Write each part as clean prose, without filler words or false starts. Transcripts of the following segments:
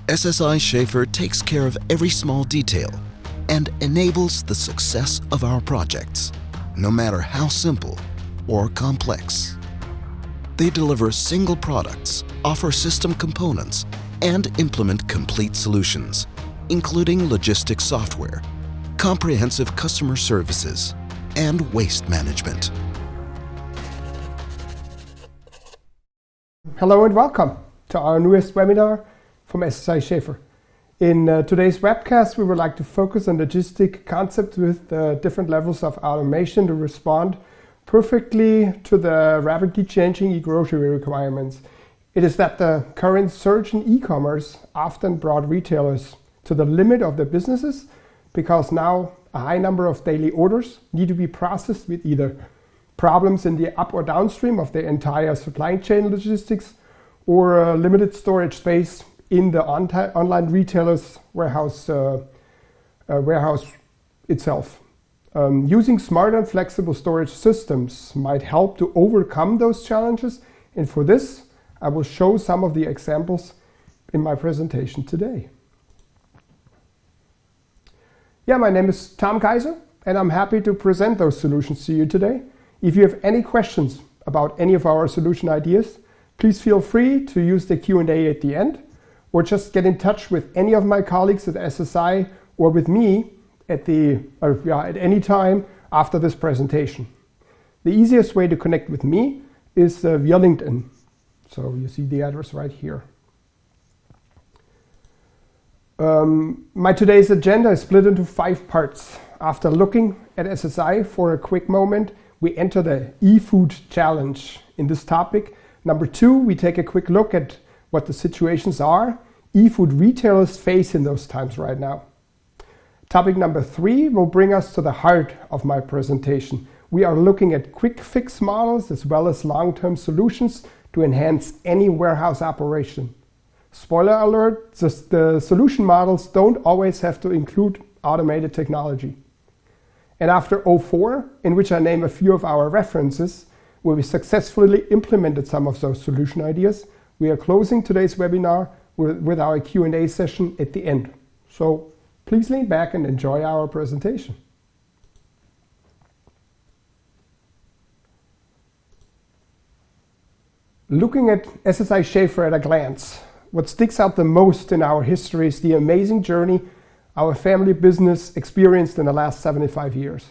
SSI SCHAEFER takes care of every small detail and enables the success of our projects, no matter how simple or complex. They deliver single products, offer system components, and implement complete solutions, including logistics software, comprehensive customer services, and waste management. Hello and welcome to our newest webinar from SSI SCHAEFER. In today's webcast, we would like to focus on logistic concepts with different levels of automation to respond perfectly to the rapidly changing eGrocery requirements. It is that the current surge in e-commerce often brought retailers to the limit of their businesses because now a high number of daily orders need to be processed with either problems in the up or downstream of the entire supply chain logistics or limited storage space in the online retailer's warehouse itself. Using smart and flexible storage systems might help to overcome those challenges, and for this I will show some of the examples in my presentation today. My name is Thomas Kaiser and I'm happy to present those solutions to you today. If you have any questions about any of our solution ideas, please feel free to use the Q&A at the end, or just get in touch with any of my colleagues at SSI or with me at any time after this presentation. The easiest way to connect with me is via LinkedIn. So you see the address right here. My today's agenda is split into 5 parts. After looking at SSI for a quick moment, we enter the eFood challenge in this topic. Number 2, we take a quick look at what the situations are eFood retailers face in those times right now. Topic number 3 will bring us to the heart of my presentation. We are looking at quick fix models as well as long-term solutions to enhance any warehouse operation. Spoiler alert, the solution models don't always have to include automated technology. And after 04, in which I name a few of our references, where we successfully implemented some of those solution ideas, we are closing today's webinar with our Q&A session at the end. So please lean back and enjoy our presentation. Looking at SSI SCHAEFER at a glance, what sticks out the most in our history is the amazing journey our family business experienced in the last 75 years.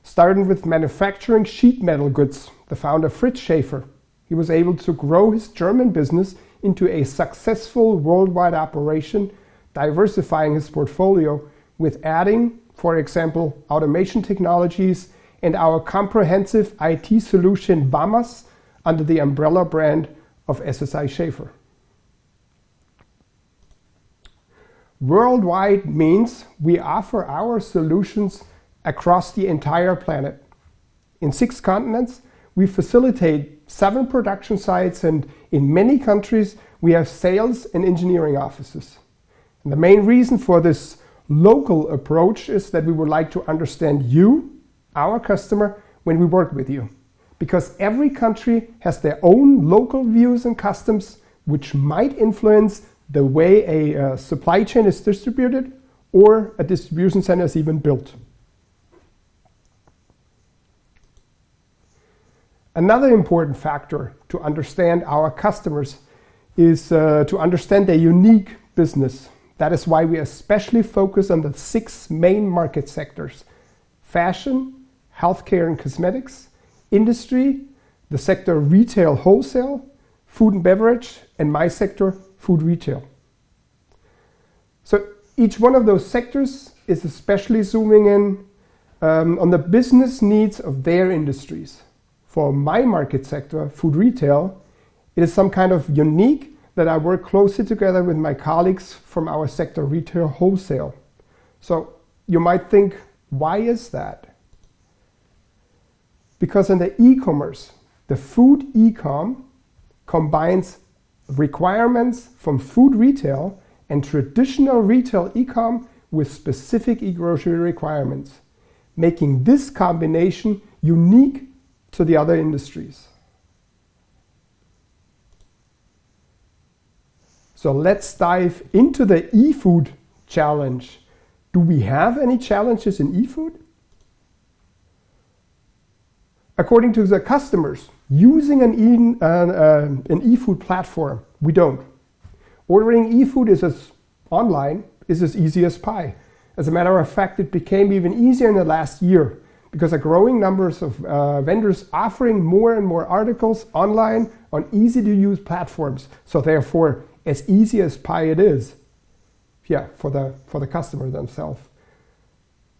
Starting with manufacturing sheet metal goods, the founder Fritz Schaefer, he was able to grow his German business into a successful worldwide operation, diversifying his portfolio with adding, for example, automation technologies and our comprehensive IT solution BAMAS under the umbrella brand of SSI SCHAEFER. Worldwide means we offer our solutions across the entire planet. In 6 continents, we facilitate 7 production sites, and in many countries we have sales and engineering offices. And the main reason for this local approach is that we would like to understand you, our customer, when we work with you. Because every country has their own local views and customs which might influence the way a supply chain is distributed or a distribution center is even built. Another important factor to understand our customers is to understand their unique business. That is why we especially focus on the 6 main market sectors: fashion, healthcare and cosmetics, industry, the sector retail wholesale, food and beverage, and my sector, food retail. So each one of those sectors is especially zooming in on the business needs of their industries. For my market sector, food retail, it is some kind of unique that I work closely together with my colleagues from our sector retail wholesale. So you might think, why is that? Because in the e-commerce, the food e-com combines requirements from food retail and traditional retail e-com with specific eGrocery requirements, making this combination unique to the other industries. So let's dive into the eFood challenge. Do we have any challenges in eFood? According to the customers, using an eFood platform, we don't. Ordering eFood online is as easy as pie. As a matter of fact, it became even easier in the last year because a growing numbers of vendors offering more and more articles online on easy-to-use platforms. So therefore, as easy as pie it is, for the customer themselves.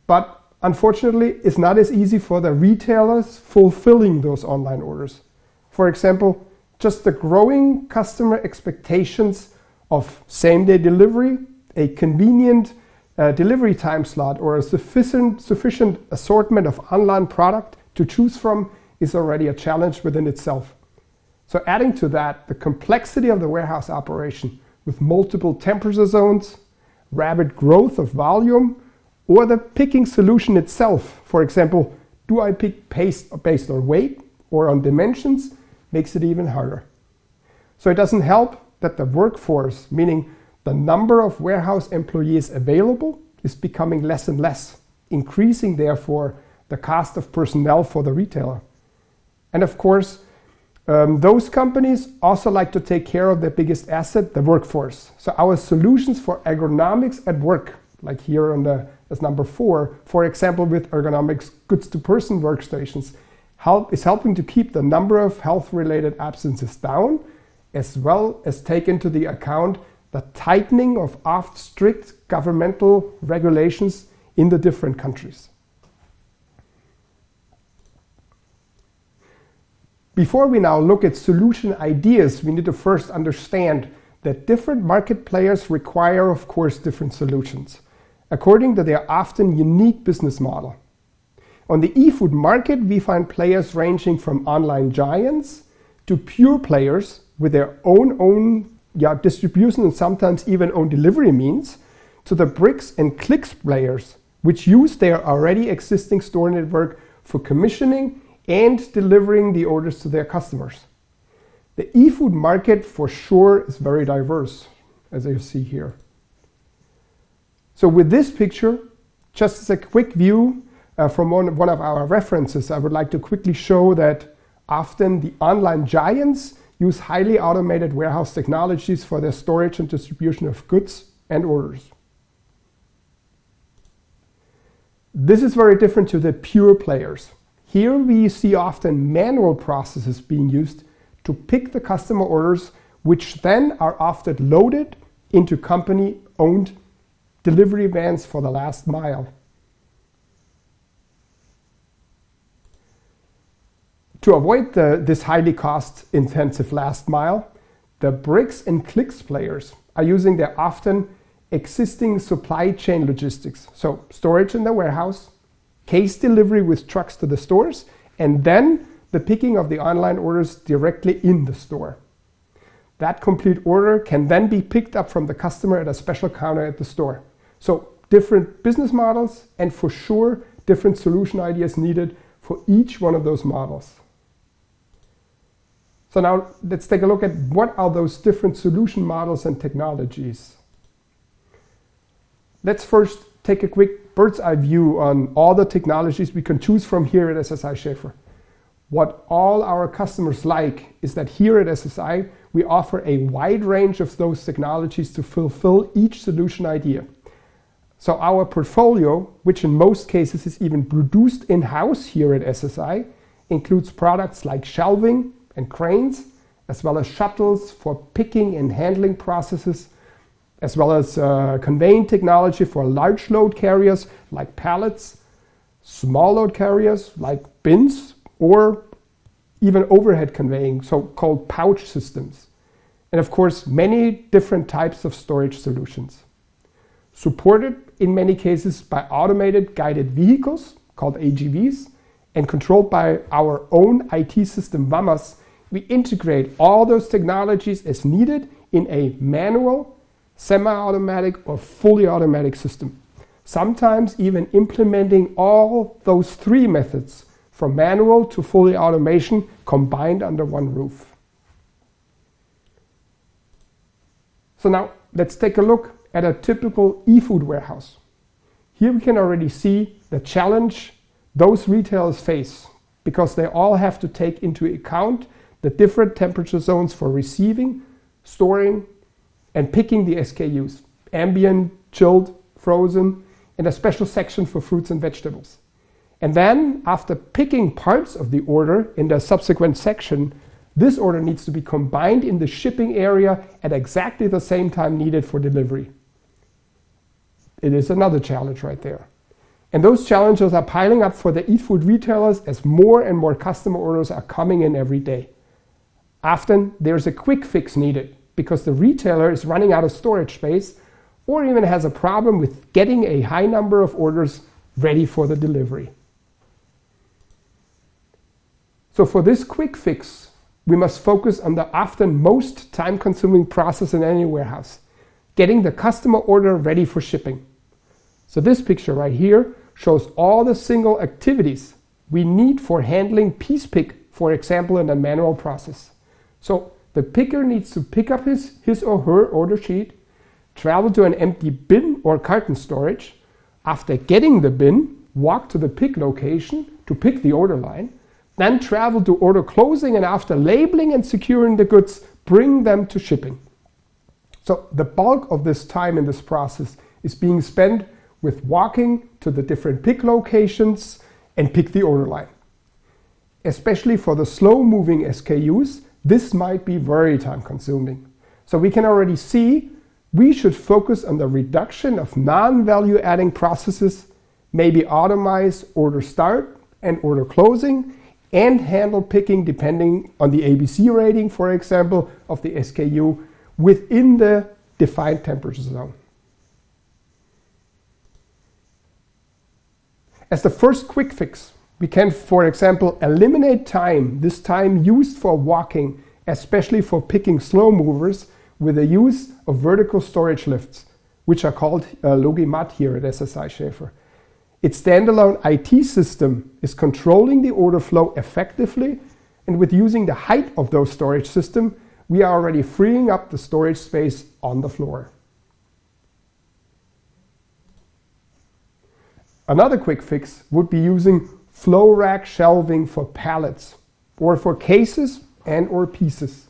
But unfortunately, it's not as easy for the retailers fulfilling those online orders. For example, just the growing customer expectations of same-day delivery, a convenient delivery time slot, or a sufficient assortment of online product to choose from is already a challenge within itself. So adding to that, the complexity of the warehouse operation with multiple temperature zones, rapid growth of volume, or the picking solution itself. For example, do I pick based on weight or on dimensions, makes it even harder. So it doesn't help that the workforce, meaning the number of warehouse employees available, is becoming less and less, increasing therefore the cost of personnel for the retailer. And of course, those companies also like to take care of their biggest asset, the workforce. So our solutions for ergonomics at work, like here as number 4, for example, with ergonomics goods-to-person workstations, is helping to keep the number of health-related absences down, as well as take into the account the tightening of oft strict governmental regulations in the different countries. Before we now look at solution ideas, we need to first understand that different market players require, of course, different solutions, according to their often unique business model. On the eFood market, we find players ranging from online giants to pure players with their own distribution and sometimes even own delivery means, to the bricks and clicks players, which use their already existing store network for commissioning and delivering the orders to their customers. The eFood market for sure is very diverse, as you see here. So with this picture, just as a quick view from one of our references, I would like to quickly show that often the online giants use highly automated warehouse technologies for their storage and distribution of goods and orders. This is very different to the pure players. Here we see often manual processes being used to pick the customer orders, which then are often loaded into company-owned delivery vans for the last mile. To avoid this highly cost-intensive last mile, the bricks and clicks players are using their often existing supply chain logistics, so storage in the warehouse, case delivery with trucks to the stores, and then the picking of the online orders directly in the store. That complete order can then be picked up from the customer at a special counter at the store. So different business models and for sure different solution ideas needed for each one of those models. So now let's take a look at what are those different solution models and technologies. Let's first take a quick bird's eye view on all the technologies we can choose from here at SSI SCHAEFER. What all our customers like is that here at SSI we offer a wide range of those technologies to fulfill each solution idea. So our portfolio, which in most cases is even produced in-house here at SSI, includes products like shelving and cranes, as well as shuttles for picking and handling processes, as well as conveying technology for large load carriers like pallets, small load carriers like bins, or even overhead conveying, so-called pouch systems. And of course, many different types of storage solutions. Supported in many cases by automated guided vehicles, called AGVs, and controlled by our own IT system WAMAS, we integrate all those technologies as needed in a manual, semi-automatic or fully automatic system. Sometimes even implementing all those 3 methods from manual to fully automation combined under one roof. So now let's take a look at a typical eFood warehouse. Here we can already see the challenge those retailers face, because they all have to take into account the different temperature zones for receiving, storing, and picking the SKUs: ambient, chilled, frozen, and a special section for fruits and vegetables. And then, after picking parts of the order in the subsequent section, this order needs to be combined in the shipping area at exactly the same time needed for delivery. It is another challenge right there. And those challenges are piling up for the eFood retailers as more and more customer orders are coming in every day. Often there's a quick fix needed because the retailer is running out of storage space or even has a problem with getting a high number of orders ready for the delivery. So for this quick fix, we must focus on the often most time-consuming process in any warehouse: getting the customer order ready for shipping. So this picture right here shows all the single activities we need for handling piece pick, for example, in a manual process. So the picker needs to pick up his or her order sheet, travel to an empty bin or carton storage. After getting the bin, walk to the pick location to pick the order line, then travel to order closing, and after labeling and securing the goods, bring them to shipping. So the bulk of this time in this process is being spent with walking to the different pick locations and pick the order line. Especially for the slow-moving SKUs, this might be very time-consuming. So we can already see we should focus on the reduction of non-value-adding processes, maybe automate order start and order closing, and handle picking depending on the ABC rating, for example, of the SKU within the defined temperature zone. As the first quick fix, we can, for example, eliminate this time used for walking, especially for picking slow movers, with the use of vertical storage lifts, which are called Logimat here at SSI SCHAEFER. Its standalone IT system is controlling the order flow effectively, and with using the height of those storage systems, we are already freeing up the storage space on the floor. Another quick fix would be using flow rack shelving for pallets or for cases and or pieces.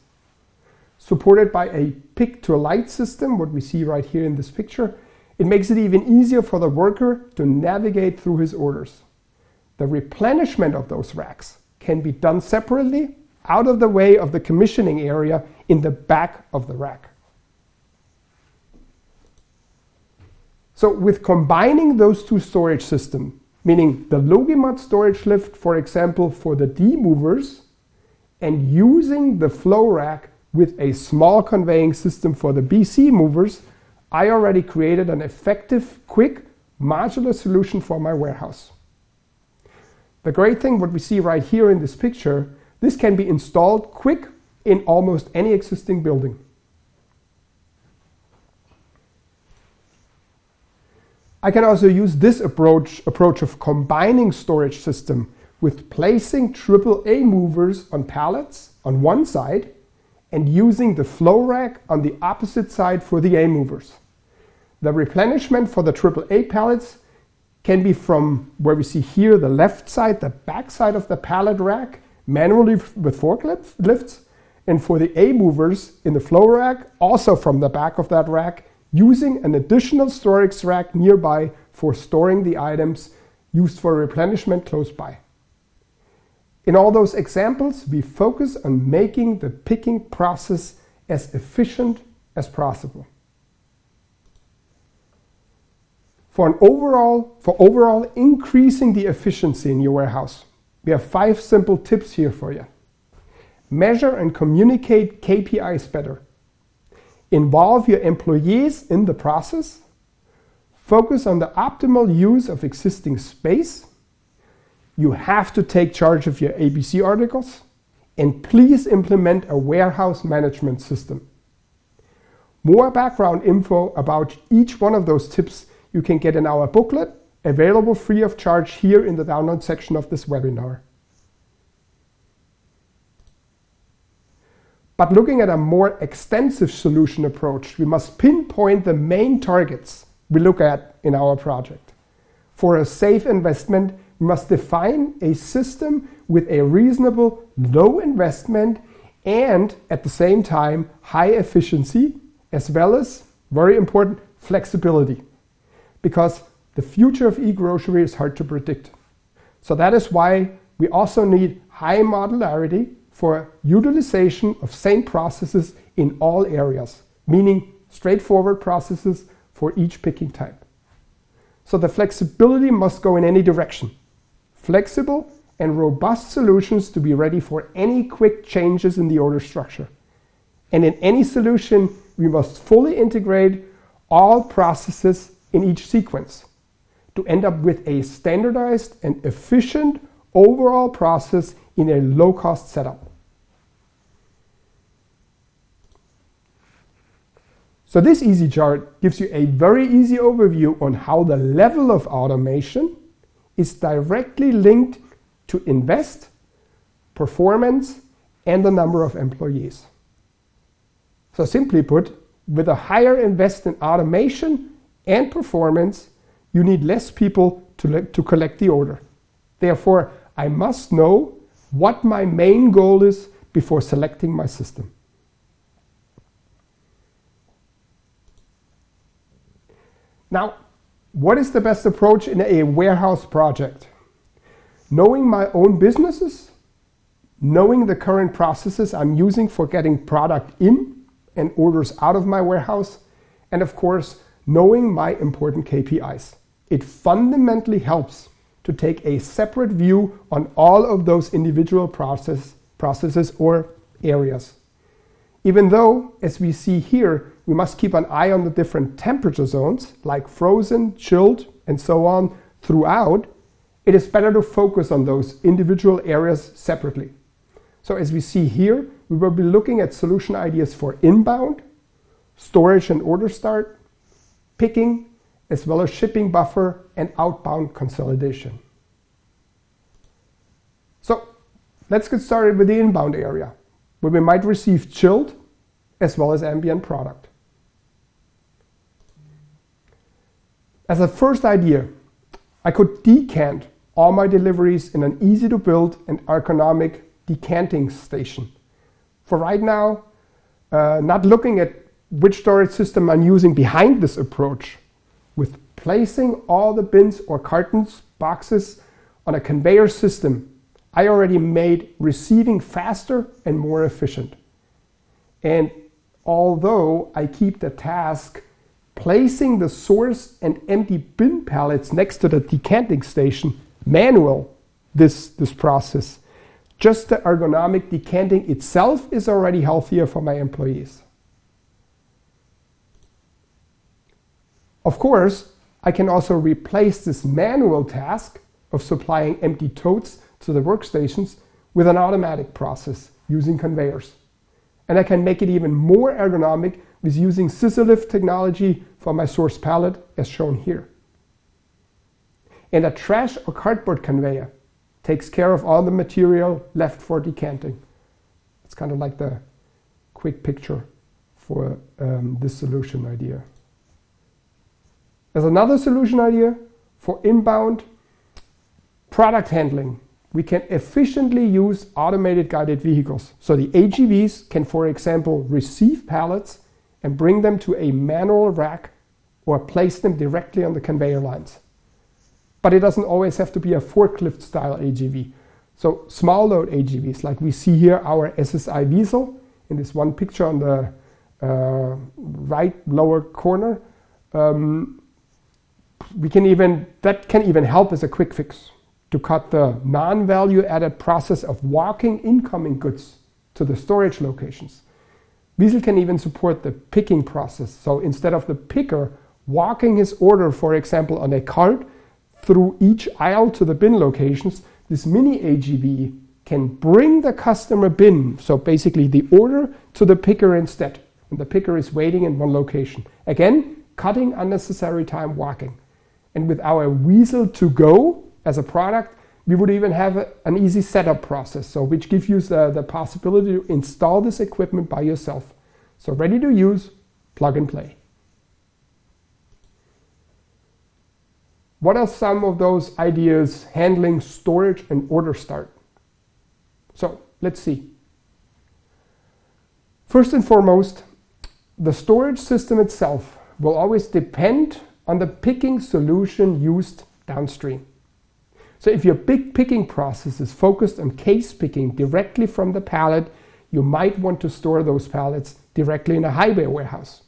Supported by a pick-to-light system, what we see right here in this picture, it makes it even easier for the worker to navigate through his orders. The replenishment of those racks can be done separately, out of the way of the commissioning area in the back of the rack. So with combining those two storage systems, meaning the Logimat storage lift, for example, for the D movers, and using the flow rack with a small conveying system for the BC movers, I already created an effective, quick, modular solution for my warehouse. The great thing, what we see right here in this picture, this can be installed quick in almost any existing building. I can also use this approach of combining storage system with placing AAA movers on pallets on one side and using the flow rack on the opposite side for the A movers. The replenishment for the AAA pallets can be from where we see here the left side, the back side of the pallet rack, manually with forklifts, and for the A movers in the flow rack, also from the back of that rack, using an additional storage rack nearby for storing the items used for replenishment close by. In all those examples, we focus on making the picking process as efficient as possible. For overall increasing the efficiency in your warehouse, we have 5 simple tips here for you. Measure and communicate KPIs better. Involve your employees in the process. Focus on the optimal use of existing space. You have to take charge of your ABC articles. And please implement a warehouse management system. More background info about each one of those tips you can get in our booklet, available free of charge here in the download section of this webinar. But looking at a more extensive solution approach, we must pinpoint the main targets we look at in our project. For a safe investment, we must define a system with a reasonable low investment and at the same time high efficiency, as well as, very important, flexibility. Because the future of eGrocery is hard to predict. So that is why we also need high modularity for utilization of same processes in all areas, meaning straightforward processes for each picking type. So the flexibility must go in any direction. Flexible and robust solutions to be ready for any quick changes in the order structure. And in any solution, we must fully integrate all processes in each sequence to end up with a standardized and efficient overall process in a low-cost setup. So this easy chart gives you a very easy overview on how the level of automation is directly linked to invest, performance, and the number of employees. So simply put, with a higher invest in automation and performance, you need less people to collect the order. Therefore, I must know what my main goal is before selecting my system. Now, what is the best approach in a warehouse project? Knowing my own businesses, knowing the current processes I'm using for getting product in and orders out of my warehouse, and of course, knowing my important KPIs. It fundamentally helps to take a separate view on all of those individual processes or areas. Even though, as we see here, we must keep an eye on the different temperature zones, like frozen, chilled, and so on, throughout, it is better to focus on those individual areas separately. So as we see here, we will be looking at solution ideas for inbound, storage and order start, picking, as well as shipping buffer and outbound consolidation. So let's get started with the inbound area, where we might receive chilled as well as ambient product. As a first idea, I could decant all my deliveries in an easy to build and ergonomic decanting station. For right now, not looking at which storage system I'm using behind this approach, with placing all the bins or cartons, boxes on a conveyor system, I already made receiving faster and more efficient. And although I keep the task placing the source and empty bin pallets next to the decanting station manual, this process, just the ergonomic decanting itself is already healthier for my employees. Of course, I can also replace this manual task of supplying empty totes to the workstations with an automatic process using conveyors. And I can make it even more ergonomic with using scissor lift technology for my source pallet, as shown here. And a trash or cardboard conveyor takes care of all the material left for decanting. It's kind of like the quick picture for this solution idea. There's another solution idea for inbound product handling. We can efficiently use automated guided vehicles. So the AGVs can, for example, receive pallets and bring them to a manual rack or place them directly on the conveyor lines. But it doesn't always have to be a forklift style AGV. So small load AGVs, like we see here our SSI Diesel in this one picture on the right lower corner, that can even help as a quick fix to cut the non-value added process of walking incoming goods to the storage locations. Diesel can even support the picking process. So instead of the picker walking his order, for example, on a cart through each aisle to the bin locations, this mini AGV can bring the customer bin, so basically the order, to the picker instead. And the picker is waiting in one location. Again, cutting unnecessary time walking. And with our Weasel to Go as a product, we would even have an easy setup process, so which gives you the possibility to install this equipment by yourself. So ready to use, plug and play. What are some of those ideas handling storage and order start? So let's see. First and foremost, the storage system itself will always depend on the picking solution used downstream. So if your big picking process is focused on case picking directly from the pallet, you might want to store those pallets directly in a highway warehouse,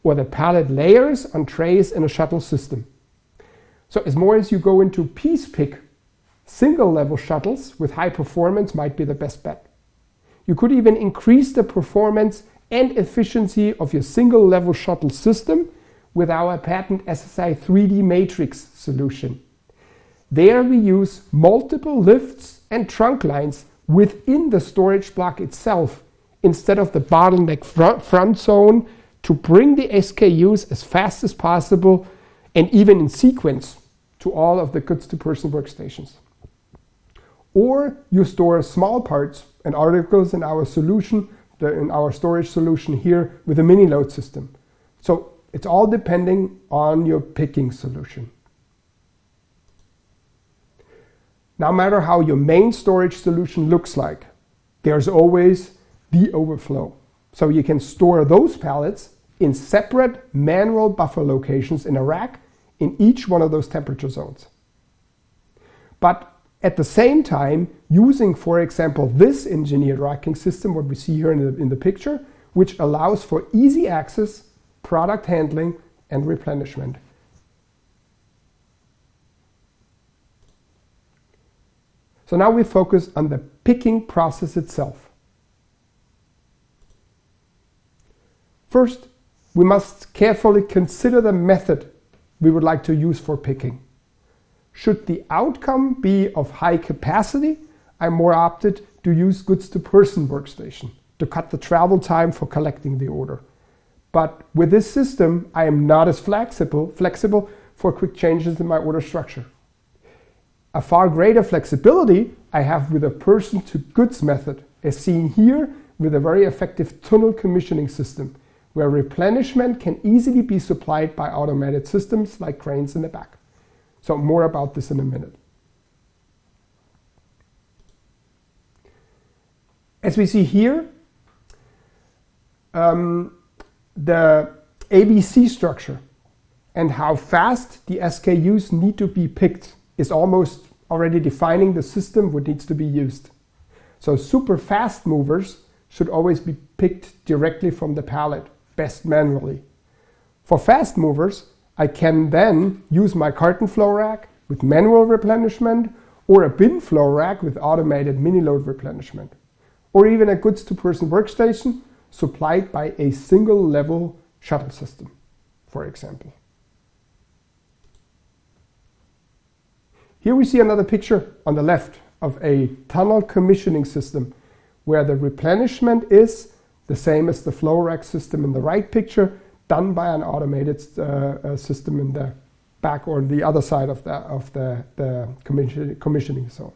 or the pallet layers on trays in a shuttle system. So as more as you go into piece pick, single level shuttles with high performance might be the best bet. You could even increase the performance and efficiency of your single level shuttle system with our patent SSI 3D matrix solution. There we use multiple lifts and trunk lines within the storage block itself instead of the bottleneck front zone to bring the SKUs as fast as possible and even in sequence to all of the goods-to-person workstations. Or you store small parts and articles in our solution, in our storage solution here with a mini load system. So it's all depending on your picking solution. No matter how your main storage solution looks like, there's always the overflow. So you can store those pallets in separate manual buffer locations in a rack in each one of those temperature zones. But at the same time, using, for example, this engineered racking system, what we see here in the picture, which allows for easy access, product handling, and replenishment. So now we focus on the picking process itself. First, we must carefully consider the method we would like to use for picking. Should the outcome be of high capacity, I'm more opted to use goods-to-person workstation to cut the travel time for collecting the order. But with this system, I am not as flexible for quick changes in my order structure. A far greater flexibility I have with a person-to-goods method, as seen here with a very effective tunnel commissioning system, where replenishment can easily be supplied by automated systems like cranes in the back. So more about this in a minute. As we see here, the ABC structure and how fast the SKUs need to be picked is almost already defining the system what needs to be used. So super fast movers should always be picked directly from the pallet, best manually. For fast movers, I can then use my carton flow rack with manual replenishment, or a bin flow rack with automated mini load replenishment, or even a goods-to-person workstation supplied by a single level shuttle system, for example. Here we see another picture on the left of a tunnel commissioning system where the replenishment is the same as the flow rack system in the right picture, done by an automated system in the back or the other side of the commissioning zone.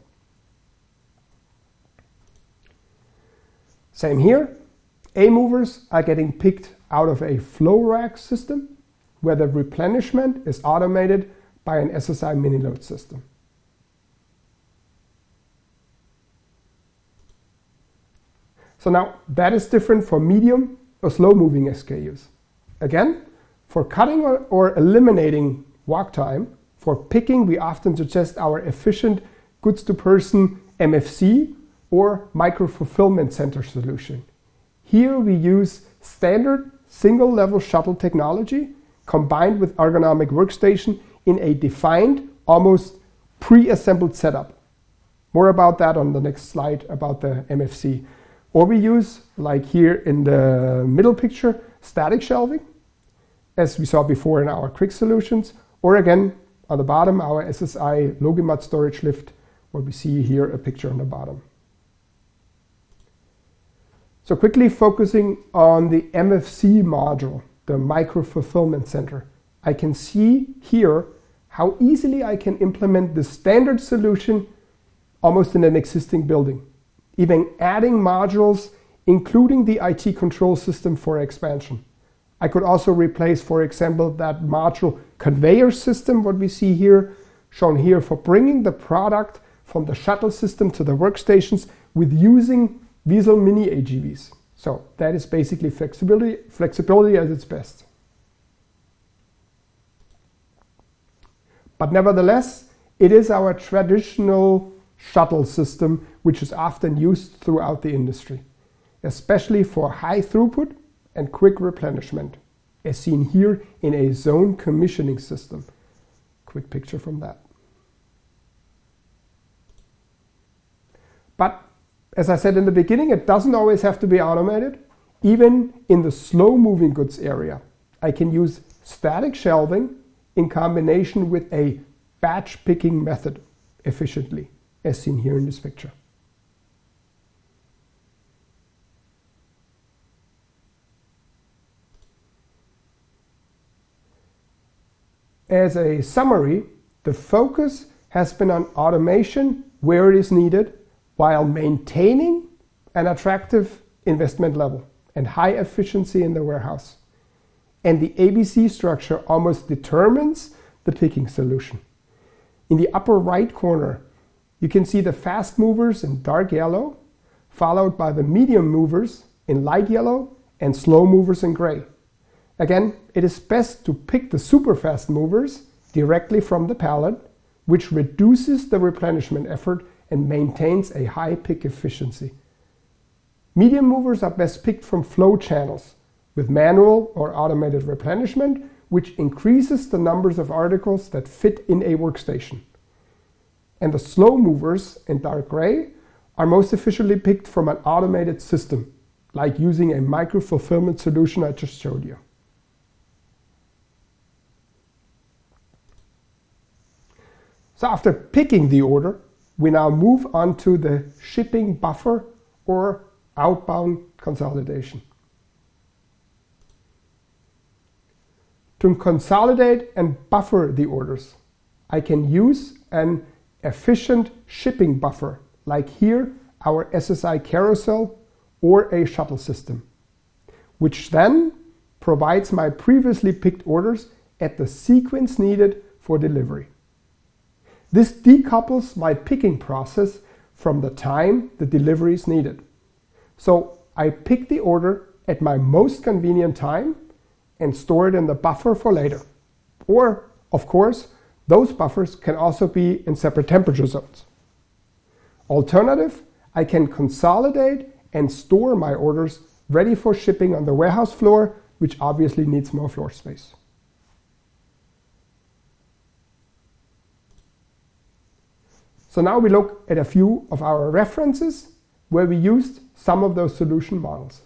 Same here. A movers are getting picked out of a flow rack system where the replenishment is automated by an SSI mini load system. So now that is different for medium or slow moving SKUs. Again, for cutting or eliminating walk time, for picking we often suggest our efficient goods to person MFC or micro fulfillment center solution. Here we use standard single level shuttle technology combined with ergonomic workstation in a defined, almost pre-assembled setup. More about that on the next slide about the MFC. Or we use, like here in the middle picture, static shelving, as we saw before in our quick solutions, or again, on the bottom, our SSI Logimat storage lift, where we see here a picture on the bottom. So quickly focusing on the MFC module, the micro fulfillment center, I can see here how easily I can implement the standard solution almost in an existing building, even adding modules, including the IT control system for expansion. I could also replace, for example, that module conveyor system, what we see here, shown here, for bringing the product from the shuttle system to the workstations with using Wiesel Mini AGVs. So that is basically flexibility at its best. But nevertheless, it is our traditional shuttle system, which is often used throughout the industry, especially for high throughput and quick replenishment, as seen here in a zone commissioning system. Quick picture from that. But as I said in the beginning, it doesn't always have to be automated. Even in the slow-moving goods area, I can use static shelving in combination with a batch picking method efficiently, as seen here in this picture. As a summary, the focus has been on automation where it is needed, while maintaining an attractive investment level and high efficiency in the warehouse. And the ABC structure almost determines the picking solution. In the upper right corner, you can see the fast movers in dark yellow, followed by the medium movers in light yellow and slow movers in gray. Again, it is best to pick the super fast movers directly from the pallet, which reduces the replenishment effort and maintains a high pick efficiency. Medium movers are best picked from flow channels with manual or automated replenishment, which increases the numbers of articles that fit in a workstation. And the slow movers in dark gray are most efficiently picked from an automated system, like using a micro-fulfillment solution I just showed you. So after picking the order, we now move on to the shipping buffer or outbound consolidation. To consolidate and buffer the orders, I can use an efficient shipping buffer, like here our SSI carousel or a shuttle system, which then provides my previously picked orders at the sequence needed for delivery. This decouples my picking process from the time the delivery is needed. So I pick the order at my most convenient time and store it in the buffer for later. Or, of course, those buffers can also be in separate temperature zones. Alternative, I can consolidate and store my orders ready for shipping on the warehouse floor, which obviously needs more floor space. So now we look at a few of our references where we used some of those solution models.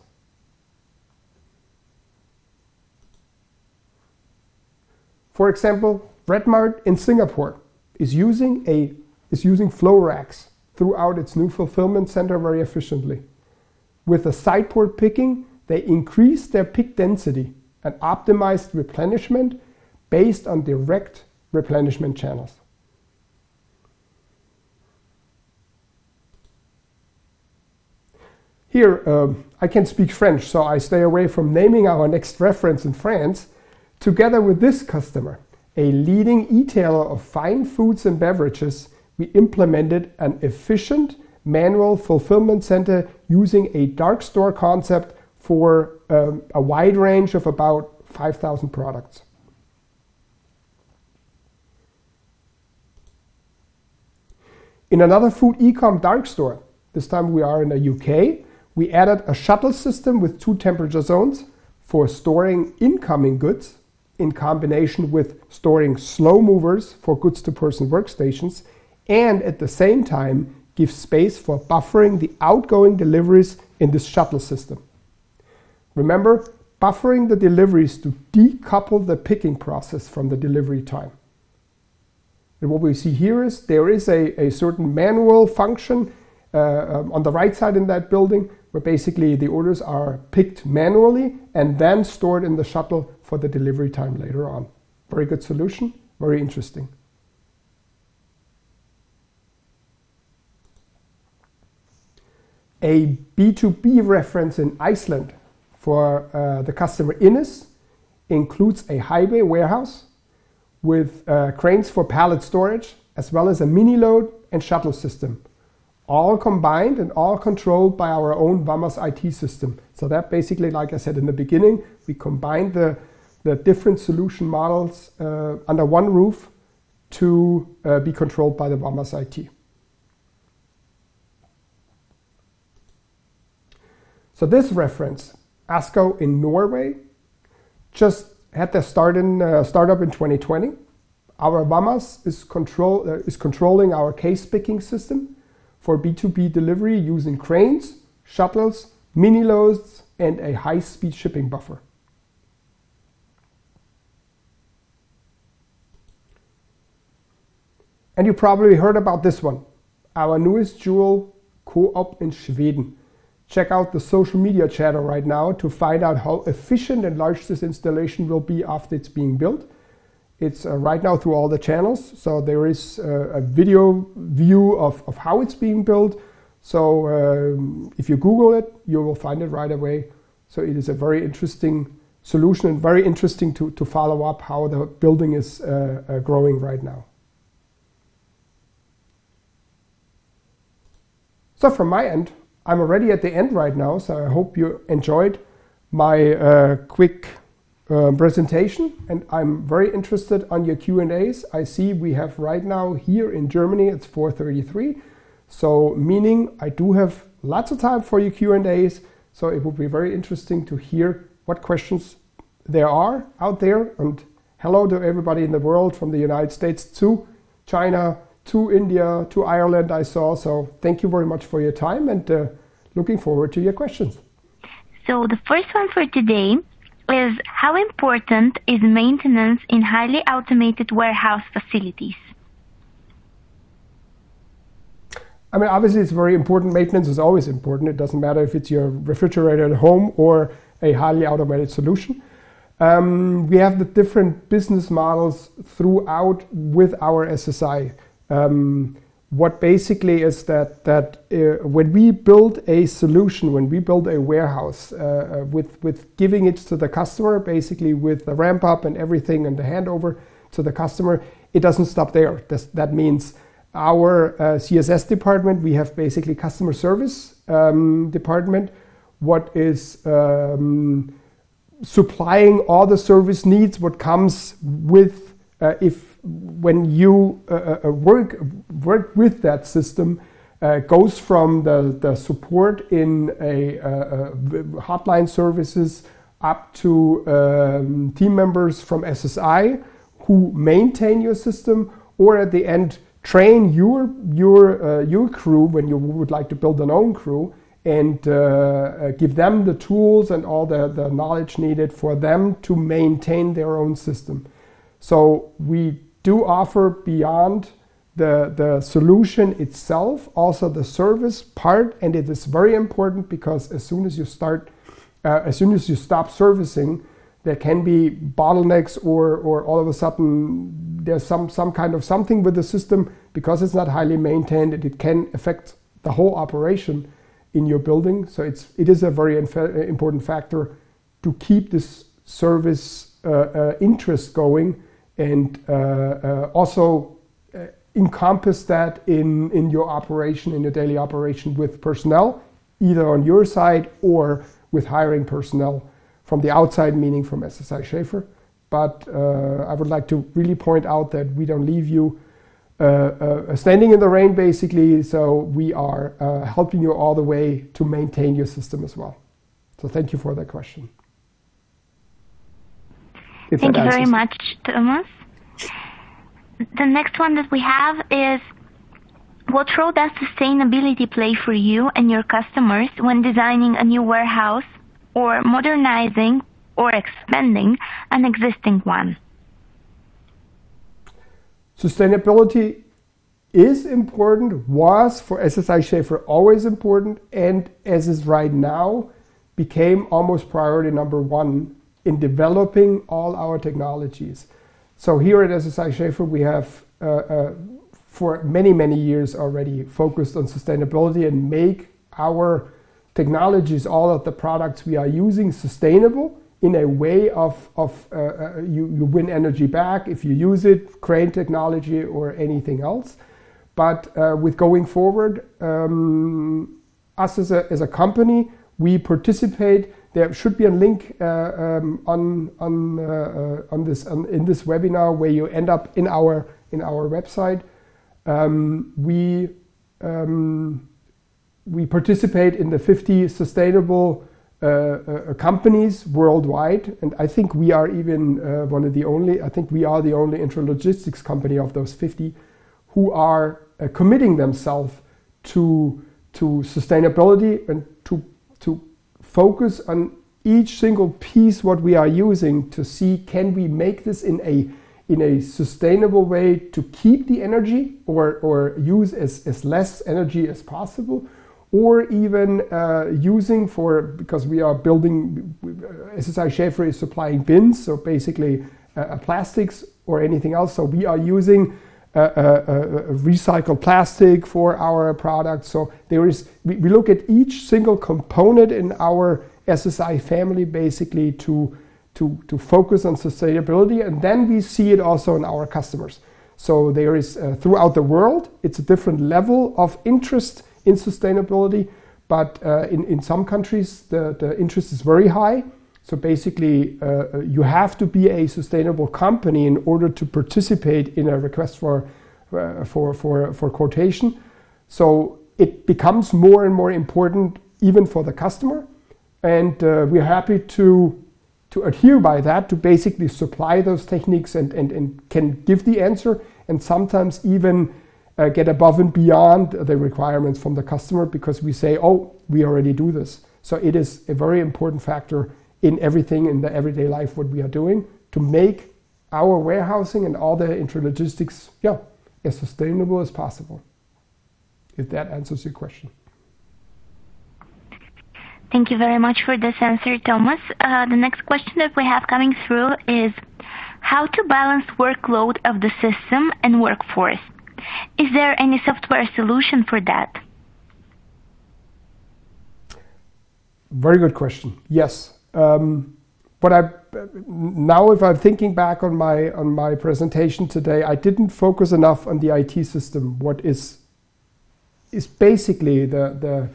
For example, Redmart in Singapore is using flow racks throughout its new fulfillment center very efficiently. With the sideport picking, they increased their pick density and optimized replenishment based on direct replenishment channels. Here, I can speak French, so I stay away from naming our next reference in France. Together with this customer, a leading e-tailer of fine foods and beverages, we implemented an efficient manual fulfillment center using a dark store concept for a wide range of about 5,000 products. In another food e-com dark store, this time we are in the UK, we added a shuttle system with 2 temperature zones for storing incoming goods in combination with storing slow movers for goods-to-person workstations, and at the same time give space for buffering the outgoing deliveries in this shuttle system. Remember, buffering the deliveries to decouple the picking process from the delivery time. And what we see here is there is a certain manual function on the right side in that building, where basically the orders are picked manually and then stored in the shuttle for the delivery time later on. Very good solution, very interesting. A B2B reference in Iceland for the customer Innes includes a high bay warehouse with cranes for pallet storage, as well as a mini load and shuttle system, all combined and all controlled by our own WAMAS IT system. So that basically, like I said in the beginning, we combined the different solution models under one roof to be controlled by the WAMAS IT. So this reference, ASCO in Norway, just had their startup in 2020. Our WAMAS is controlling our case picking system for B2B delivery using cranes, shuttles, mini loads, and a high-speed shipping buffer. And you probably heard about this one, our newest jewel, Co-op in Sweden. Check out the social media chatter right now to find out how efficient and large this installation will be after it's being built. It's right now through all the channels, so there is a video view of how it's being built. So if you Google it, you will find it right away. So it is a very interesting solution and very interesting to follow up how the building is growing right now. So from my end, I'm already at the end right now, so I hope you enjoyed my quick presentation, and I'm very interested on your Q&As. I see we have right now here in Germany, it's 4:33, so meaning I do have lots of time for your Q&As, so it would be very interesting to hear what questions there are out there. And hello to everybody in the world, from the United States to China, to India, to Ireland I saw. So thank you very much for your time, and looking forward to your questions. So the first one for today is, how important is maintenance in highly automated warehouse facilities? I mean, obviously it's very important. Maintenance is always important. It doesn't matter if it's your refrigerator at home or a highly automated solution. We have the different business models throughout with our SSI. What basically is that when we build a solution, when we build a warehouse with giving it to the customer, basically with the ramp up and everything and the handover to the customer, it doesn't stop there. That means our CSS department, we have basically customer service department, what is supplying all the service needs, what comes with when you work with that system, goes from the support in a hotline services up to team members from SSI who maintain your system, or at the end train your crew when you would like to build an own crew, and give them the tools and all the knowledge needed for them to maintain their own system. So we do offer beyond the solution itself also the service part, and it is very important because as soon as you stop servicing, there can be bottlenecks or all of a sudden there's some kind of something with the system, because it's not highly maintained, and it can affect the whole operation in your building. So it is a very important factor to keep this service interest going, and also encompass that in your operation, in your daily operation with personnel, either on your side or with hiring personnel from the outside, meaning from SSI SCHAEFER. But I would like to really point out that we don't leave you standing in the rain, basically. So we are helping you all the way to maintain your system as well. So thank you for that question. Thank you very much, Thomas. The next one that we have is, what role does sustainability play for you and your customers when designing a new warehouse or modernizing or expanding an existing one? Sustainability is important, was for SSI SCHAEFER always important, and as is right now, became almost priority number one in developing all our technologies. So here at SSI SCHAEFER, we have for many years already focused on sustainability and make our technologies, all of the products we are using, sustainable in a way of you win energy back if you use it, crane technology or anything else. But with going forward, us as a company, we participate. There should be a link in this webinar where you end up in our website. We participate in the 50 sustainable companies worldwide, and I think we are even one of the only. I think we are the only intralogistics company of those 50 who are committing themselves to sustainability and to focus on each single piece what we are using to see, can we make this in a sustainable way to keep the energy or use as less energy as possible, or even using because we are building, SSI SCHAEFER is supplying bins, so basically plastics or anything else. So we are using recycled plastic for our products. So we look at each single component in our SSI family basically to focus on sustainability, and then we see it also in our customers. So there is throughout the world, it's a different level of interest in sustainability, but in some countries the interest is very high. So basically you have to be a sustainable company in order to participate in a request for quotation. So it becomes more and more important even for the customer, and we're happy to adhere by that, to basically supply those techniques and can give the answer, and sometimes even get above and beyond the requirements from the customer, because we say, oh, we already do this. So it is a very important factor in everything in the everyday life what we are doing to make our warehousing and all the intralogistics as sustainable as possible, if that answers your question. Thank you very much for this answer, Thomas. The next question that we have coming through is how to balance workload of the system and workforce. Is there any software solution for that? Very good question. Yes. But now, if I'm thinking back on my presentation today, I didn't focus enough on the IT system. What is basically the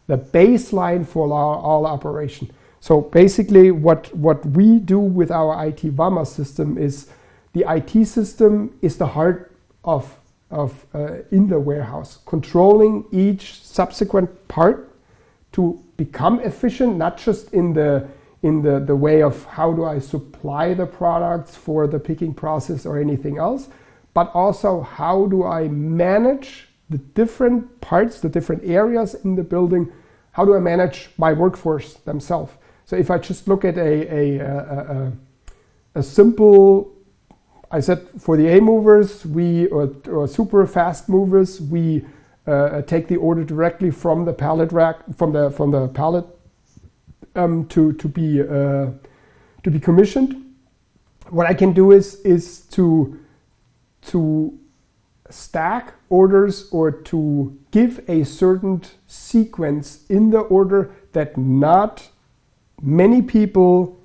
baseline for all operation. So basically, what we do with our IT VAMA system is the IT system is the heart of in the warehouse, controlling each subsequent part to become efficient, not just in the way of how do I supply the products for the picking process or anything else, but also how do I manage the different parts, the different areas in the building. How do I manage my workforce themselves? So if I just look at a simple, I said for the A movers, or super fast movers, we take the order directly from the pallet rack, from the pallet to be commissioned. What I can do is to stack orders or to give a certain sequence in the order that not many people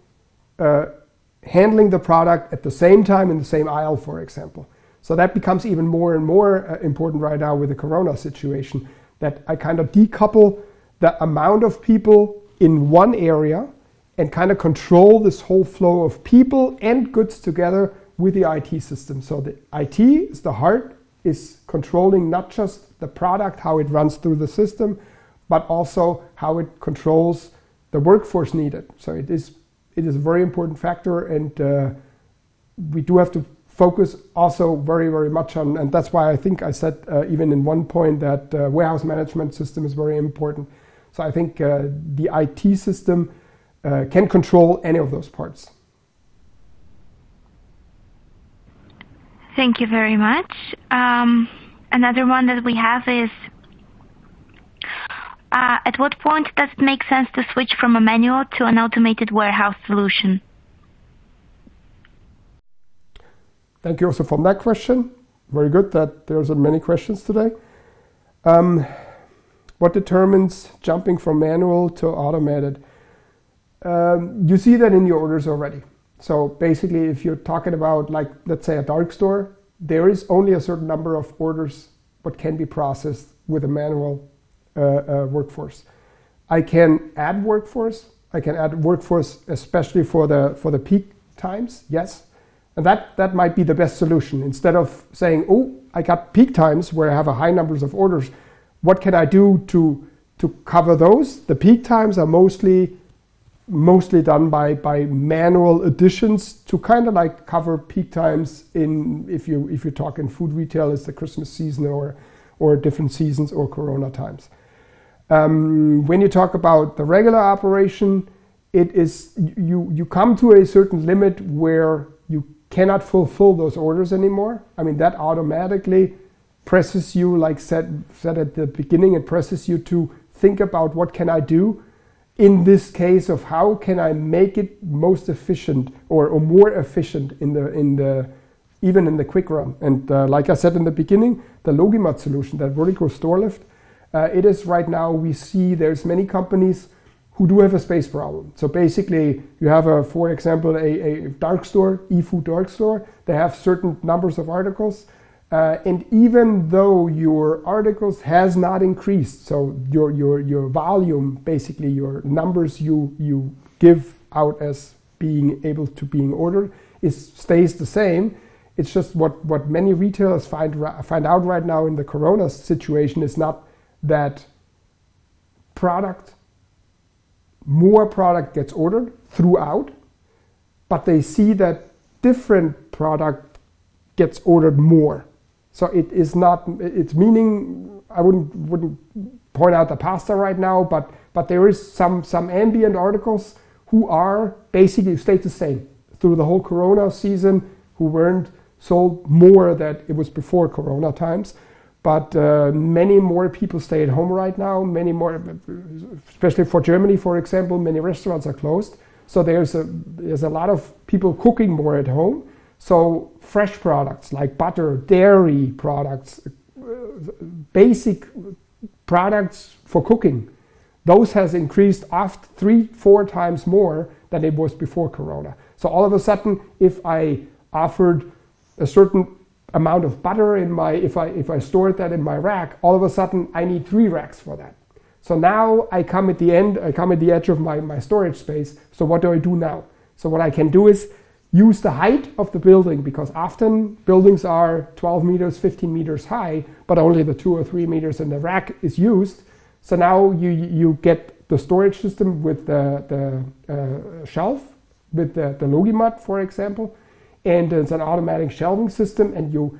handling the product at the same time in the same aisle, for example. So that becomes even more and more important right now with the Corona situation, that I kind of decouple the amount of people in one area and kind of control this whole flow of people and goods together with the IT system. So the IT is the heart, is controlling not just the product, how it runs through the system, but also how it controls the workforce needed. So it is a very important factor, and we do have to focus also very, very much on, and that's why I think I said even in one point that warehouse management system is very important. So I think the IT system can control any of those parts. Thank you very much. Another one that we have is, at what point does it make sense to switch from a manual to an automated warehouse solution? Thank you also for that question. Very good that there's many questions today. What determines jumping from manual to automated? You see that in your orders already. So basically, if you're talking about, like, let's say a dark store, there is only a certain number of orders what can be processed with a manual workforce. I can add workforce. I can add workforce especially for the peak times, yes. And that might be the best solution. Instead of saying, oh, I got peak times where I have a high numbers of orders, what can I do to cover those? The peak times are mostly done by manual additions to kind of like cover peak times in, if you talk in food retail, it's the Christmas season or different seasons or Corona times. When you talk about the regular operation, it is you come to a certain limit where you cannot fulfill those orders anymore. I mean, that automatically presses you, like said at the beginning, it presses you to think about what can I do in this case of how can I make it most efficient or more efficient even in the quick run. And like I said in the beginning, the Logimat solution, that vertical store lift, it is right now, we see there's many companies who do have a space problem. So basically you have for example, a dark store, eFood dark store, they have certain numbers of articles. And even though your articles has not increased, so your volume, basically your numbers you give out as being able to being ordered, stays the same. It's just what many retailers find out right now in the Corona situation is not that more product gets ordered throughout, but they see that different product gets ordered more. So it is not, it's meaning, I wouldn't point out the pasta right now, but there is some ambient articles who are basically stayed the same through the whole Corona season, who weren't sold more than it was before Corona times. But many more people stay at home right now, many more, especially for Germany, for example, many restaurants are closed. So there's a lot of people cooking more at home. So fresh products like butter, dairy products, basic products for cooking, those has increased 3-4 times more than it was before Corona. So all of a sudden, if I offered a certain amount of butter in if I stored that in my rack, all of a sudden I need 3 racks for that. So now I come at the edge of my storage space. So what do I do now? So what I can do is use the height of the building, because often buildings are 12 meters, 15 meters high, but only the 2 or 3 meters in the rack is used. So now you get the storage system with the shelf, with the Logimat, for example, and it's an automatic shelving system, and you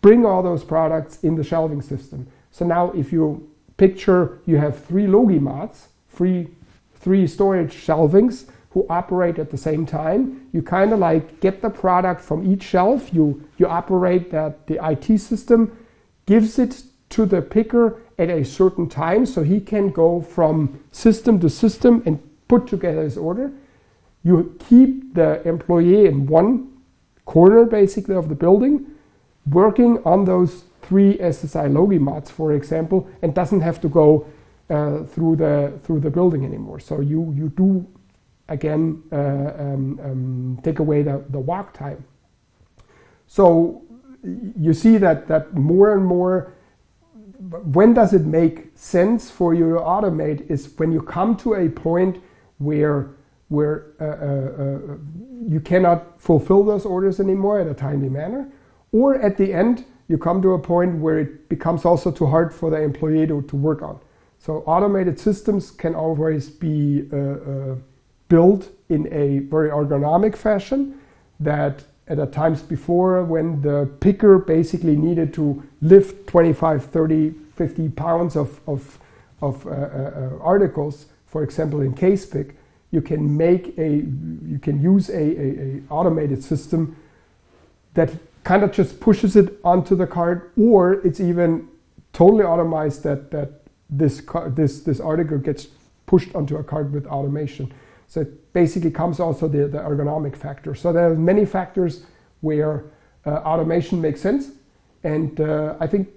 bring all those products in the shelving system. So now if you picture, you have 3 Logimats, 3 storage shelvings who operate at the same time. You kind of like get the product from each shelf, you operate that, the IT system gives it to the picker at a certain time, so he can go from system to system and put together his order. You keep the employee in one corner basically of the building, working on those 3 SSI Logimats, for example, and doesn't have to go through the building anymore. So you do again take away the walk time. So you see that more and more. When does it make sense for you to automate is when you come to a point where you cannot fulfill those orders anymore in a timely manner, or at the end you come to a point where it becomes also too hard for the employee to work on. So automated systems can always be built in a very ergonomic fashion, that at the times before, when the picker basically needed to lift 25, 30, 50 pounds of articles, for example in case pick, you can use a automated system that kind of just pushes it onto the cart, or it's even totally automized that this article gets pushed onto a cart with automation. So it basically comes also the ergonomic factor. So there are many factors where automation makes sense, and I think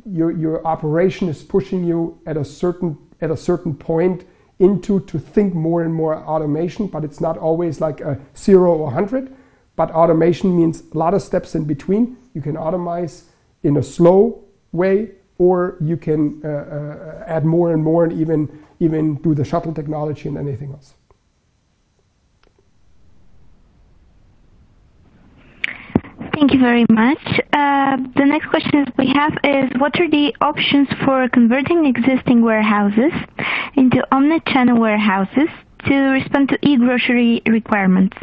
your operation is pushing you at a certain point to think more and more automation, but it's not always like a 0 or 100. But automation means a lot of steps in between. You can automate in a slow way, or you can add more and more, and even do the shuttle technology and anything else. Thank you very much. The next question we have is, what are the options for converting existing warehouses into omnichannel warehouses to respond to eGrocery requirements?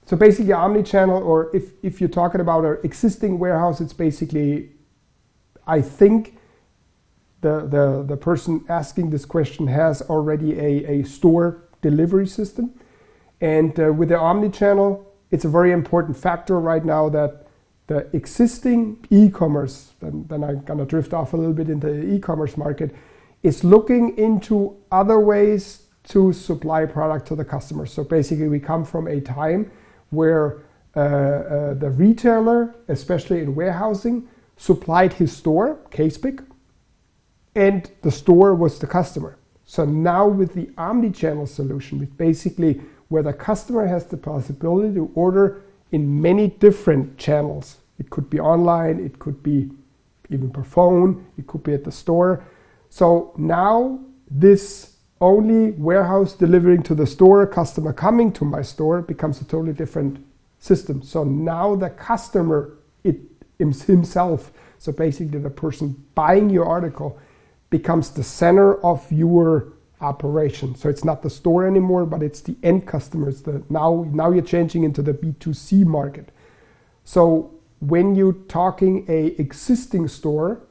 So basically omnichannel, or if you're talking about an existing warehouse, it's basically, I think the person asking this question has already a store delivery system. And with the omnichannel, it's a very important factor right now that the existing e-commerce, then I'm gonna drift off a little bit into the e-commerce market, is looking into other ways to supply product to the customer. So basically we come from a time where the retailer, especially in warehousing, supplied his store, case pick, and the store was the customer. So now with the omnichannel solution, with basically where the customer has the possibility to order in many different channels. It could be online, it could be even per phone, it could be at the store. So now this only warehouse delivering to the store, customer coming to my store, becomes a totally different system. So now the customer himself, so basically the person buying your article, becomes the center of your operation. So it's not the store anymore, but it's the end customers. Now you're changing into the B2C market. So when you're talking a existing store,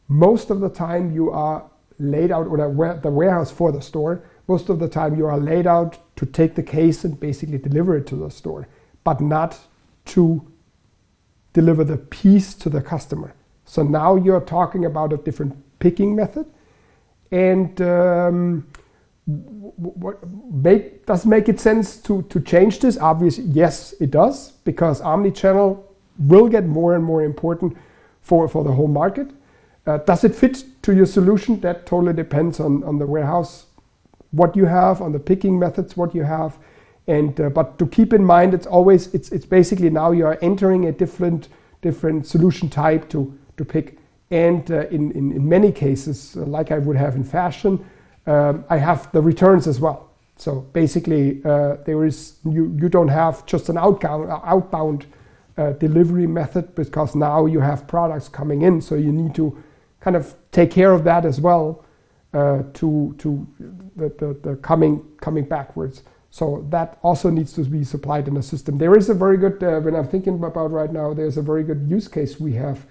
most of the time you are laid out, or the warehouse for the store, most of the time you are laid out to take the case and basically deliver it to the store, but not to deliver the piece to the customer. So now you're talking about a different picking method. And does make it sense to change this? Obviously, yes, it does, because omnichannel will get more and more important for the whole market. Does it fit to your solution? That totally depends on the warehouse, what you have, on the picking methods, what you have. And but to keep in mind, it's basically now you are entering a different solution type to pick. And in many cases, like I would have in fashion, I have the returns as well. So basically, you don't have just an outbound delivery method, because now you have products coming in, so you need to kind of take care of that as well, to the coming backwards. So that also needs to be supplied in a system. There is a very good, when I'm thinking about right now, there's a very good use case we have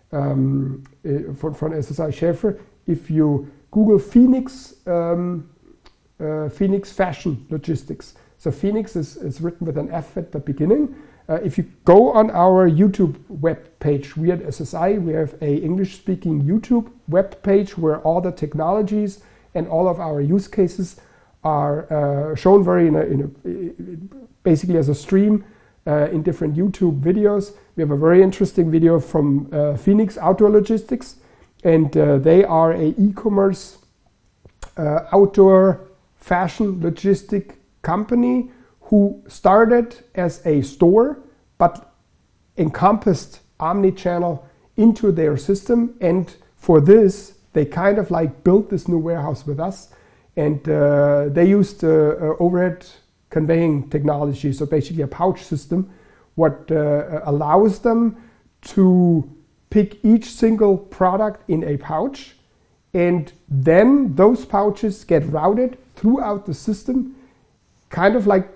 from SSI SCHAEFER. If you Google Phoenix Fashion Logistics, so Phoenix is written with an F at the beginning. If you go on our YouTube web page, we at SSI, we have a English-speaking YouTube web page where all the technologies and all of our use cases are shown very basically as a stream in different YouTube videos. We have a very interesting video from Phoenix Outdoor Logistics, and they are a e-commerce outdoor fashion logistic company who started as a store but encompassed omnichannel into their system. And for this, they kind of like built this new warehouse with us, and they used overhead conveying technology, so basically a pouch system, what allows them to pick each single product in a pouch, and then those pouches get routed throughout the system, kind of like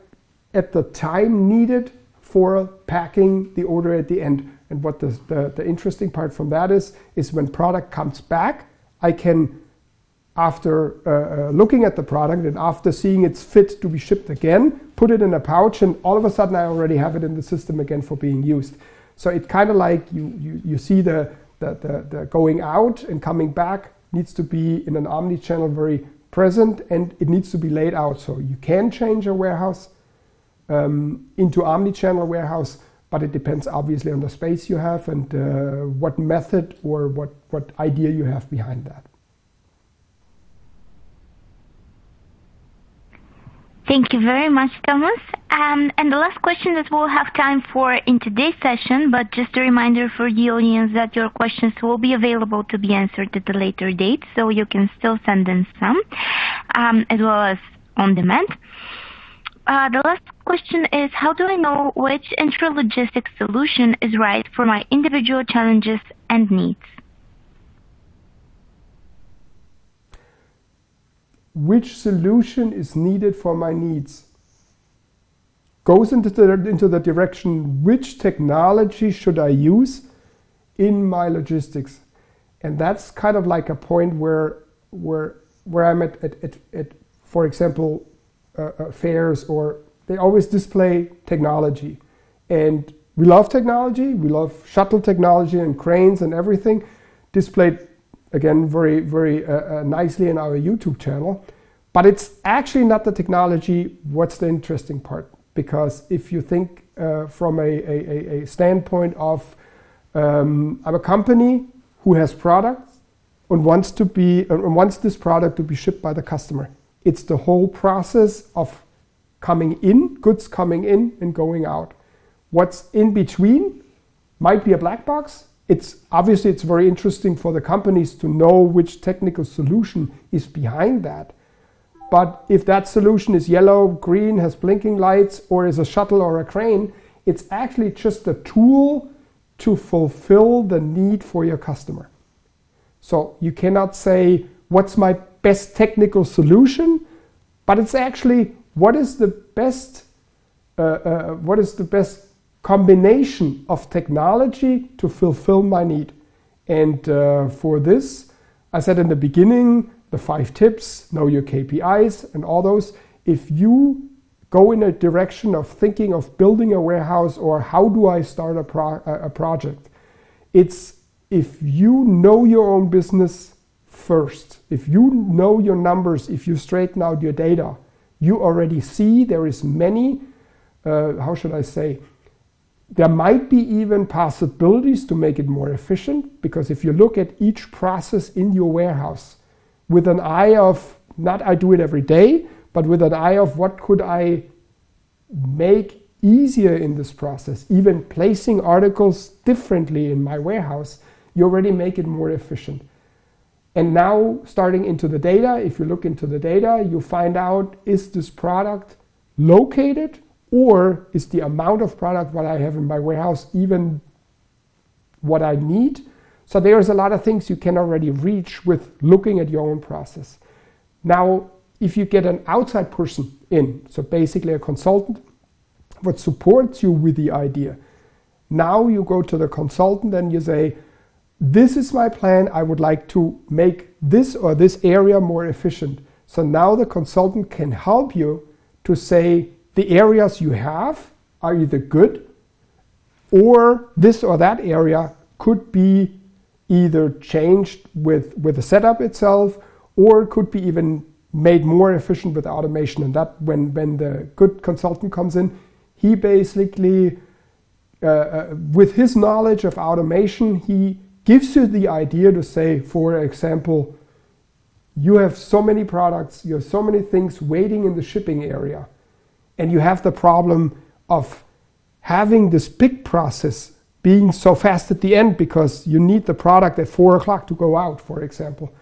at the time needed for packing the order at the end. And what the interesting part from that is when product comes back, I can, after looking at the product and after seeing it's fit to be shipped again, put it in a pouch, and all of a sudden I already have it in the system again for being used. So it's kind of like you see the going out and coming back needs to be in an omnichannel very present, and it needs to be laid out. So you can change a warehouse into omnichannel warehouse, but it depends obviously on the space you have and what method or what idea you have behind that. Thank you very much, Thomas. And the last question that we'll have time for in today's session, but just a reminder for the audience that your questions will be available to be answered at a later date, so you can still send in some, as well as on demand. The last question is, how do I know which intralogistics solution is right for my individual challenges and needs? Which solution is needed for my needs goes into the direction, which technology should I use in my logistics? And that's kind of like a point where I'm at for example, fairs, or they always display technology. And we love technology, we love shuttle technology and cranes and everything, displayed again very, very nicely in our YouTube channel. But it's actually not the technology what's the interesting part. Because if you think from a standpoint of I'm a company who has products and wants this product to be shipped by the customer. It's the whole process of coming in, goods coming in and going out. What's in between might be a black box. It's very interesting for the companies to know which technical solution is behind that. But if that solution is yellow, green, has blinking lights, or is a shuttle or a crane, it's actually just a tool to fulfill the need for your customer. So you cannot say, what's my best technical solution? But it's actually, what is the best combination of technology to fulfill my need? And for this, I said in the beginning, the 5 tips, know your KPIs and all those. If you go in a direction of thinking of building a warehouse or how do I start a project, it's if you know your own business first, if you know your numbers, if you straighten out your data, you already see there is many, how should I say, there might be even possibilities to make it more efficient, because if you look at each process in your warehouse with an eye of, not I do it every day, but with an eye of what could I make easier in this process, even placing articles differently in my warehouse, you already make it more efficient. And now starting into the data, if you look into the data, you find out, is this product located, or is the amount of product what I have in my warehouse even what I need? So there's a lot of things you can already reach with looking at your own process. Now, if you get an outside person in, so basically a consultant, what supports you with the idea, now you go to the consultant and you say, this is my plan, I would like to make this or this area more efficient. So now the consultant can help you to say the areas you have are either good, or this or that area could be either changed with the setup itself, or could be even made more efficient with automation. And that when the good consultant comes in, he basically, with his knowledge of automation, he gives you the idea to say, for example, you have so many products, you have so many things waiting in the shipping area, and you have the problem of having this pick process being so fast at the end because you need the product at 4 o'clock to go out, for example.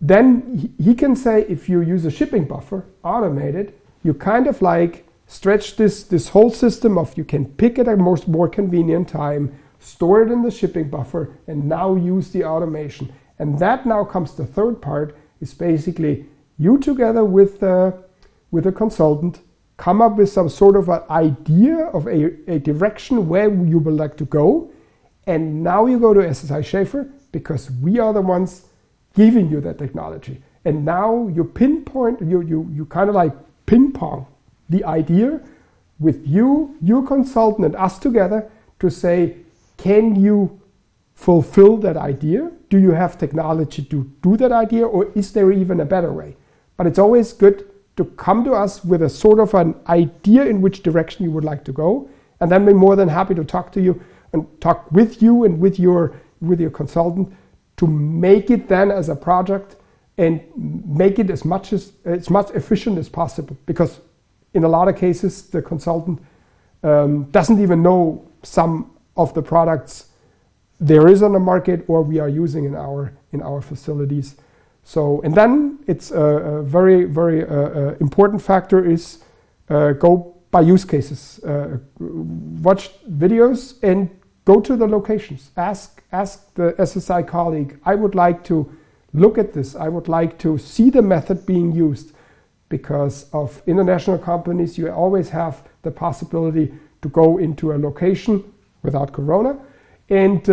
Then he can say, if you use a shipping buffer, automated, you kind of like stretch this whole system of you can pick it at a more convenient time, store it in the shipping buffer, and now use the automation. And that now comes the third part, is basically you together with a consultant come up with some sort of an idea of a direction where you would like to go. And now you go to SSI SCHAEFER, because we are the ones giving you that technology. And now you pinpoint, you kind of like ping pong the idea with you, your consultant, and us together to say, can you fulfill that idea? Do you have technology to do that idea, or is there even a better way? But it's always good to come to us with a sort of an idea in which direction you would like to go, And then we're more than happy to talk to you and talk with you and with your consultant to make it then as a project and make it as much efficient as possible. Because in a lot of cases, the consultant doesn't even know some of the products there is on the market or we are using in our facilities. So, and then it's a very, very important factor is go by use cases. Watch videos and go to the locations. Ask the SSI colleague, I would like to look at this. I would like to see the method being used. Because of international companies, you always have the possibility to go into a location without Corona and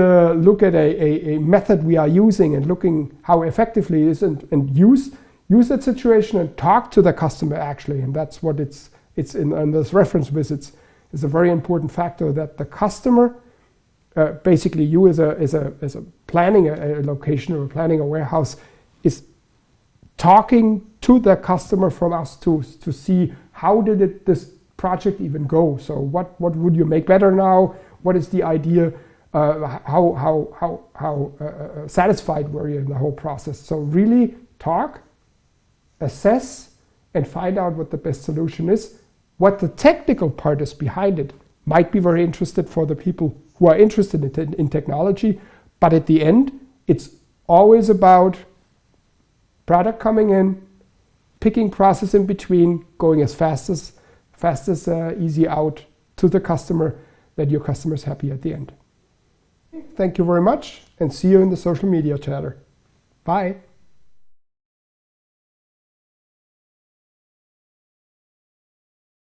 look at a method we are using and looking how effectively it is and use that situation and talk to the customer actually. And that's what it's in those reference visits is a very important factor, that the customer, basically you as a planning a location or planning a warehouse, is talking to the customer from us to see how did this project even go. So what would you make better now? What is the idea? How satisfied were you in the whole process? So really talk, assess, and find out what the best solution is. What the technical part is behind it might be very interesting for the people who are interested in technology, but at the end, it's always about product coming in, picking process in between, going as fast as easy out to the customer, that your customer is happy at the end. Thank you very much and see you in the social media chatter. Bye.